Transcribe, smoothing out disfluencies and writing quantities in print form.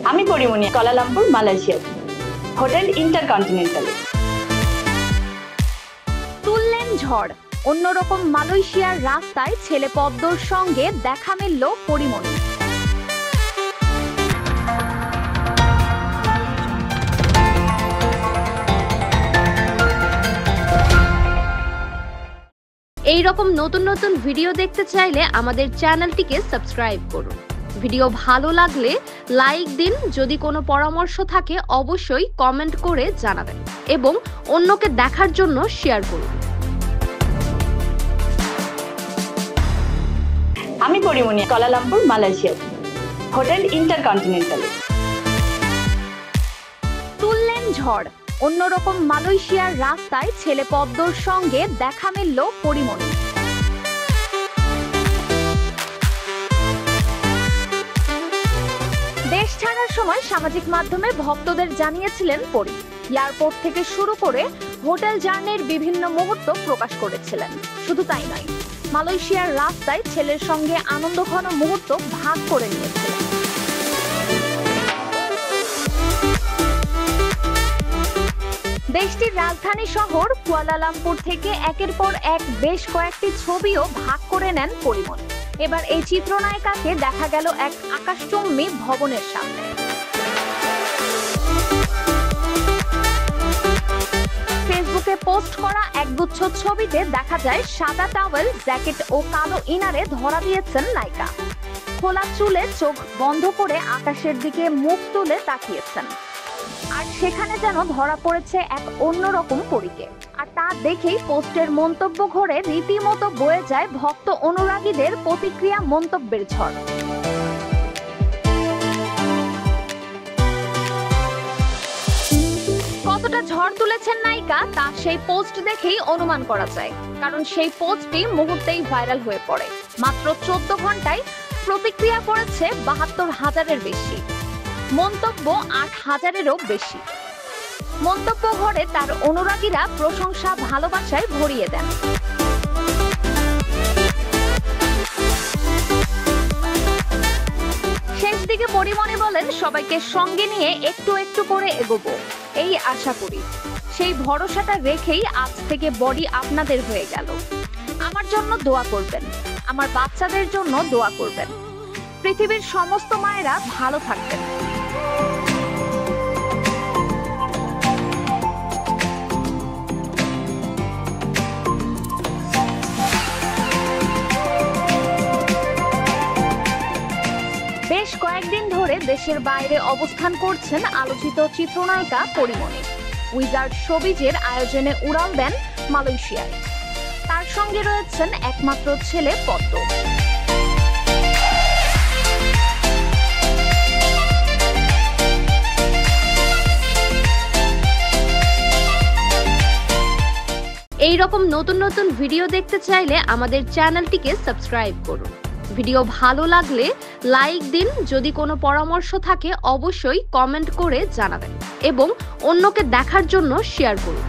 আমি Pori Moni, Kuala Lumpur, Malaysia, hotel intercontinental. তুললেন ঝড়, অন্যরকম মালয়েশিয়ার রাস্তায় ছেলে পদ্মর সঙ্গে দেখা মিলল পরিমণি। এই রকম নতুন নতুন ভিডিও দেখতে চাইলে আমাদের চ্যানেলটিকে সাবস্ক্রাইব করুন। ভিডিও ভালো লাগলে লাইক দিন, যদি কোনো পরামর্শ থাকে অবশ্যই কমেন্ট করে জানাবেন এবং অন্যকে দেখার জন্য শেয়ার করুন। আমি Pori Moni, Kuala Lumpur, Malaysia, hotel intercontinental. তুললেন ঝড়, অন্যরকম মালয়েশিয়ার রাস্তায় ছেলে পদ্মর সঙ্গে দেখা মিলল পরিমণি। দেশ ছাড়ার সময় সামাজিক মাধ্যমে ভক্তদের জানিয়েছিলেন পরি। এয়ারপোর্ট থেকে শুরু করে হোটেল জার্নির বিভিন্ন মুহূর্ত প্রকাশ করেছিলেন। শুধু তাই নয়, মালয়েশিয়ার রাস্তায় ছেলের সঙ্গে আনন্দঘন মুহূর্ত ভাগ করে নিয়েছিলেন। দেশটির রাজধানী শহর কুয়ালালামপুর থেকে একের পর এক বেশ কয়েকটি ছবিও ভাগ করে নেন পরিমণি। এবার এই চিত্রনায়িকাকে দেখা গেল এক আকাশচুম্বী ভবনের সামনে। ফেসবুকে পোস্ট করা একগুচ্ছ ছবিতে দেখা যায় সাদা টাওয়েল, জ্যাকেট ও কালো ইনারে ধরা দিয়েছেন নায়িকা। খোলা চুলে চোখ বন্ধ করে আকাশের দিকে মুখ তুলে তাকিয়েছেন, আর সেখানে যেন ধরা পড়েছে এক অন্যরকম পরীকে। আর তা দেখেই পোস্টের মন্তব্য ঘরে রীতিমতো বয়ে যায় ভক্ত অনুরাগীদের প্রতিক্রিয়া, মন্তব্যের ঝড়। কতটা ঝড় তুলেছেন নায়িকা তা সেই পোস্ট দেখেই অনুমান করা যায়, কারণ সেই পোস্টটি মুহূর্তেই ভাইরাল হয়ে পড়ে। মাত্র 14 ঘন্টায় প্রতিক্রিয়া করেছে 72,000-এর বেশি, মন্তব্য 8,000-এরও বেশি। মন্তব্য ঘরে তার অনুরাগীরা প্রশংসা, ভালোবাসায় ভরিয়ে দেন। শেষ দিকে পরিমণি বলেন, সবাইকে সঙ্গে নিয়ে একটু একটু করে এগোবো, এই আশা করি। সেই ভরসাটা রেখেই আজ থেকে বডি আপনাদের হয়ে গেল। আমার জন্য দোয়া করবেন, আমার বাচ্চাদের জন্য দোয়া করবেন। পৃথিবীর সমস্ত মায়েরা ভালো থাকবেন। বেশ কয়েকদিন ধরে দেশের বাইরে অবস্থান করছেন আলোচিত চিত্রনায়িকা পরিমণি। উইজার্ড শোবিজের আয়োজনে উড়াল দেন মালয়েশিয়ায়। তার সঙ্গে রয়েছেন একমাত্র ছেলে পদ্ম। এই রকম নতুন নতুন ভিডিও দেখতে চাইলে আমাদের চ্যানেলটিকে সাবস্ক্রাইব করুন। ভিডিও ভালো লাগলে লাইক দিন, যদি কোনো পরামর্শ থাকে অবশ্যই কমেন্ট করে জানাবেন এবং অন্যকে দেখার জন্য শেয়ার করুন।